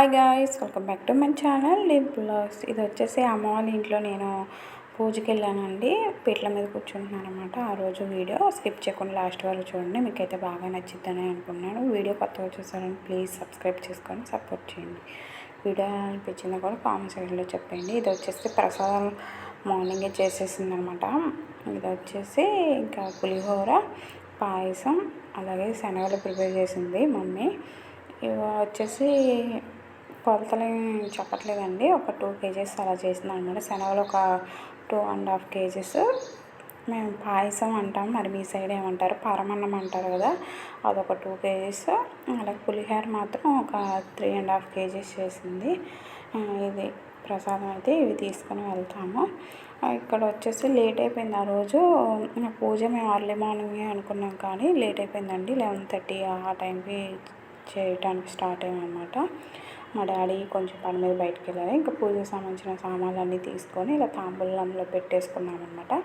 Hi guys, welcome back to my channel live blogs. ఇది వచ్చేసి అమ్మ వాళ్ళ ఇంట్లో నేను పూజకి వెళ్ళానండి. పీటల మీద కూర్చుంటున్నాను అనమాట. ఆ రోజు వీడియో స్కిప్ చేయకుండా లాస్ట్ వరకు చూడండి, మీకైతే బాగా నచ్చిద్దని అనుకున్నాను. వీడియో కొత్తగా చూసారని ప్లీజ్ సబ్స్క్రైబ్ చేసుకొని సపోర్ట్ చేయండి. వీడియో అనిపించిందో కూడా కామెంట్ సెక్షన్లో చెప్పండి. ఇది వచ్చేసి ప్రసాదం మార్నింగే చేసేసింది అనమాట. ఇది వచ్చేసి ఇంకా పులిహోర, పాయసం, అలాగే శనగలు ప్రిపేర్ చేసింది మమ్మీ. ఇవి వచ్చేసి కొలతలు చెప్పట్లేదండి, ఒక 2 kgs అలా చేసింది అనమాట. శనగలు ఒక 2.5 kgs. మేము పాయసం అంటాం, మరి మీ సైడ్ ఏమంటారు, పరమన్నం అంటారు కదా, అదొక 2 kgs. అలాగే పులిహోర మాత్రం ఒక 3.5 kgs చేసింది. ఇది ప్రసాదం అయితే ఇవి తీసుకొని వెళ్తాము. ఇక్కడ వచ్చేసి లేట్ అయిపోయింది. ఆ రోజు పూజ మేము అర్లీ మార్నింగే అనుకున్నాం, కానీ లేట్ అయిపోయిందండి. 11:30 ఆ టైంకి చేయటానికి స్టార్ట్ అయ్యామన్నమాట. మా డాడీ కొంచెం పని మీద బయటకు వెళ్ళారు. ఇంకా పూజకు సంబంధించిన సామాన్లు అన్నీ తీసుకొని ఇలా తాంబూలంలో పెట్టేసుకున్నాం అనమాట.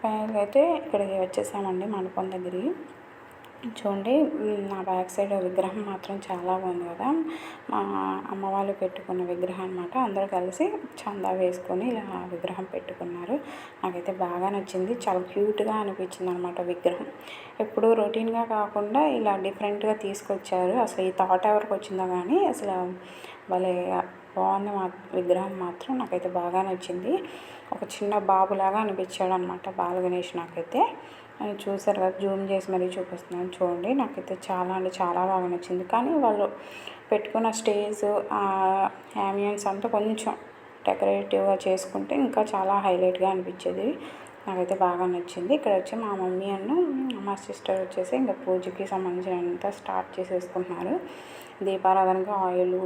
ఫైనల్గా అయితే ఇక్కడికి వచ్చేసామండి, మండపం దగ్గరికి. చూడండి, నా బ్యాక్ సైడ్ విగ్రహం మాత్రం చాలా బాగుంది కదా. మా అమ్మ వాళ్ళు పెట్టుకున్న విగ్రహం అనమాట. అందరూ కలిసి చందా వేసుకొని ఇలా విగ్రహం పెట్టుకున్నారు. నాకైతే బాగా నచ్చింది, చాలా క్యూట్గా అనిపించింది అనమాట విగ్రహం. ఎప్పుడూ రొటీన్గా కాకుండా ఇలా డిఫరెంట్గా తీసుకొచ్చారు. అసలు ఈ థాట్ ఎవరికి వచ్చిందో కానీ అసలు భలే బాగుంది. విగ్రహం మాత్రం నాకైతే బాగా నచ్చింది. ఒక చిన్న బాబులాగా అనిపించాడు అనమాట బాలగణేష్. నాకైతే చూసారు కదా, జూమ్ చేసి మరీ చూపిస్తున్నాను చూడండి. నాకైతే చాలా అంటే చాలా బాగా నచ్చింది. కానీ వాళ్ళు పెట్టుకున్న స్టేజ్, యాంబియన్స్ అంతా కొంచెం డెకరేటివ్గా చేసుకుంటే ఇంకా చాలా హైలైట్గా అనిపించేది. నాకైతే బాగా నచ్చింది. ఇక్కడ వచ్చి మా మమ్మీ అన్న మా సిస్టర్ వచ్చేసి ఇంకా పూజకి సంబంధించినంత స్టార్ట్ చేసేసుకుంటున్నారు. దీపారాధనకి ఆయిల్,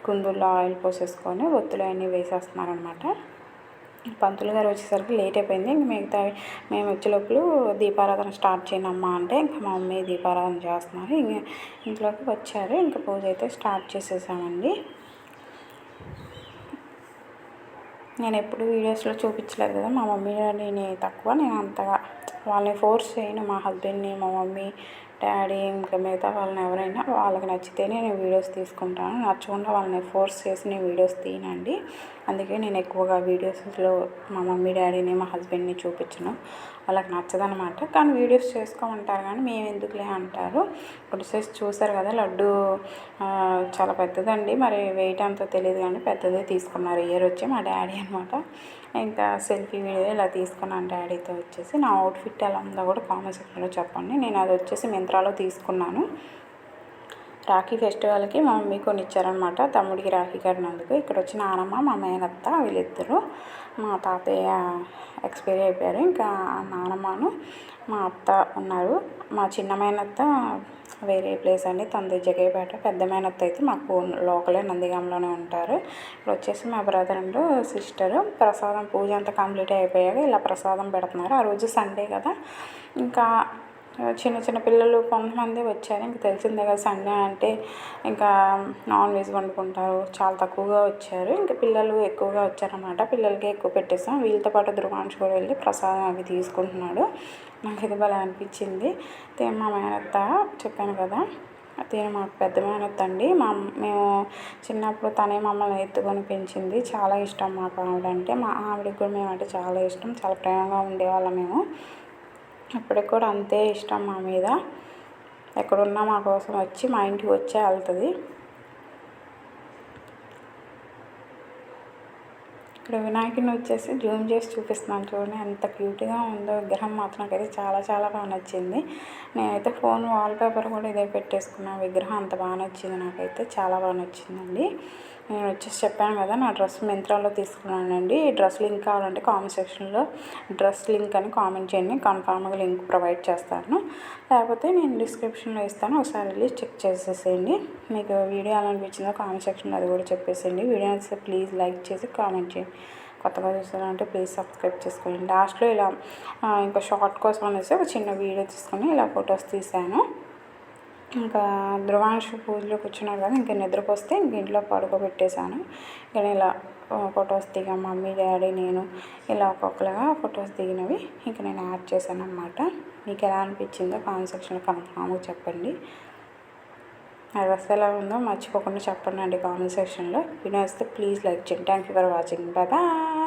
కుందుల్లో ఆయిల్ పోసేసుకొని ఒత్తులు అన్నీ వేసేస్తున్నారు అనమాట. పంతులు గారు వచ్చేసరికి లేట్ అయిపోయింది. ఇంక మిగతా మేము వచ్చేలోపలు దీపారాధన స్టార్ట్ చేయనమ్మా అంటే ఇంకా మా మమ్మీ దీపారాధన చేస్తున్నారు. ఇంక ఇంట్లోకి వచ్చారు. ఇంకా పూజ అయితే స్టార్ట్ చేసేసామండి. నేను ఎప్పుడు వీడియోస్లో చూపించలేదు కదా, మా మమ్మీ డాడీని తక్కువ, నేను అంతగా వాళ్ళని ఫోర్స్ చేయను. మా హస్బెండ్ని, మా మమ్మీ, డాడీ, ఇంకా మిగతా వాళ్ళని ఎవరైనా వాళ్ళకి నచ్చితేనే నేను వీడియోస్ తీసుకుంటాను. నచ్చకుండా వాళ్ళని ఫోర్స్ చేసి నేను వీడియోస్ తీయనండి. అందుకే నేను ఎక్కువగా వీడియోస్లో మా మమ్మీ డాడీని, మా హస్బెండ్ని చూపించను. వాళ్ళకి నచ్చదనమాట. కానీ వీడియోస్ చేసుకోమంటారు, కానీ మేము ఎందుకులే అంటారు. ఇప్పుడు చూసారు కదా, లడ్డు చాలా పెద్దదండి. మరి వెయిట్ అంతా తెలియదు, కానీ పెద్దదే తీసుకున్నారు. ఇయర్ వచ్చి మా డాడీ అనమాట. ఇంకా సెల్ఫీ వీడియో ఇలా తీసుకున్నాను డాడీతో. వచ్చేసి నా అవుట్ఫిట్ ఎలా ఉందో కూడా కామెంట్ సెక్షన్లో చెప్పండి. నేను అది వచ్చేసి మింత్రాలో తీసుకున్నాను. రాఖీ ఫెస్టివల్కి మా మమ్మీ కొన్ని ఇచ్చారనమాట, తమ్ముడికి రాఖీ కట్టినందుకు. ఇక్కడ వచ్చి నానమ్మ, మా మేనత్త, వీళ్ళిద్దరు. మా తాతయ్య ఎక్స్పైరీ అయిపోయారు. ఇంకా నానమ్మను మా అత్త ఉన్నారు. మా చిన్న మేనత్త వేరే ప్లేస్ అండి, తనది జగేపేట. పెద్ద మేనత్త అయితే మాకు లోకలే, నందిగాంలోనే ఉంటారు. ఇప్పుడు వచ్చేసి మా బ్రదర్ అండ్ సిస్టర్ ప్రసాదం పూజ అంతా కంప్లీట్ అయిపోయాక ఇలా ప్రసాదం పెడుతున్నారు. ఆ రోజు సండే కదా, ఇంకా చిన్న చిన్న పిల్లలు కొంతమంది వచ్చారు. ఇంక తెలిసిందే కదా, సండే అంటే ఇంకా నాన్ వెజ్ వండుకుంటారు. చాలా తక్కువగా వచ్చారు. ఇంకా పిల్లలు ఎక్కువగా వచ్చారన్నమాట. పిల్లలకి ఎక్కువ పెట్టేసాం. వీళ్ళతో పాటు ధృవాంశ్ కూడా వెళ్ళి ప్రసాదం అవి తీసుకుంటున్నాడు. నాకు ఇది భలే అనిపించింది. మా మేనత్త చెప్పాను కదా, తిను మాకు పెద్ద మేనత్త అండి. మేము చిన్నప్పుడు తనే మమ్మల్ని ఎత్తుకొని పెంచింది. చాలా ఇష్టం మాకు ఆవిడంటే. మా ఆవిడకి కూడా మేమంటే చాలా ఇష్టం, చాలా ప్రేమగా ఉండేవాళ్ళం మేము. ఇప్పటికి కూడా అంతే ఇష్టం మా మీద. ఎక్కడున్నా మా కోసం వచ్చి మా ఇంటికి వచ్చే వెళ్తుంది. ఇక్కడ వినాయకుడిని వచ్చేసి జూమ్ చేసి చూపిస్తున్నాను చూడండి, ఎంత క్యూట్గా ఉందో విగ్రహం. మాత్రం నాకైతే చాలా చాలా బాగా నచ్చింది. నేనైతే ఫోన్ వాల్పేపర్ కూడా ఇదే పెట్టేసుకున్నాను. విగ్రహం అంత బాగా నచ్చింది, నాకైతే చాలా బాగా నచ్చిందండి. నేను వచ్చేసి చెప్పాను కదా, నా డ్రెస్ మింత్రాలో తీసుకున్నానండి. ఈ డ్రెస్ లింక్ కావాలంటే కామెంట్ సెక్షన్లో డ్రెస్ లింక్ అని కామెంట్ చేయండి, కన్ఫామ్గా లింక్ ప్రొవైడ్ చేస్తాను. లేకపోతే నేను డిస్క్రిప్షన్లో ఇస్తాను, ఒకసారి వెళ్ళి చెక్ చేసేసేయండి. మీకు వీడియో ఎలా అనిపించిందో కామెంట్ సెక్షన్లో అది కూడా చెప్పేసేయండి. వీడియో నచ్చితే ప్లీజ్ లైక్ చేసి కామెంట్ చేయండి. కొత్తగా చూసారంటే ప్లీజ్ సబ్స్క్రైబ్ చేసుకోండి. లాస్ట్లో ఇలా ఇంకా షార్ట్ కోసం అనేసి ఒక చిన్న వీడియో తీసుకొని ఇలా ఫొటోస్ తీసాను. ఇంకా ధృవాంశ్ పూజలో కూర్చున్నారు కదా, ఇంకా నిద్రపోస్తే ఇంక ఇంట్లో పడుకోబెట్టేశాను. ఇంకా ఇలా ఫొటోస్ దిగాం మమ్మీ, డాడీ, నేను ఇలా ఒక్కొక్కరుగా ఫొటోస్ దిగినవి ఇంకా నేను యాడ్ చేశాను అనమాట. మీకు ఎలా అనిపించిందో కామెంట్ సెక్షన్లో కన్ఫామ్గా చెప్పండి. ఆ డ్రెస్ ఎలా ఉందో మర్చిపోకుండా చెప్పండి కామెంట్ సెక్షన్లో. వీడియో వస్తే ప్లీజ్ లైక్ చేయండి. Thank you for watching. Bye bye.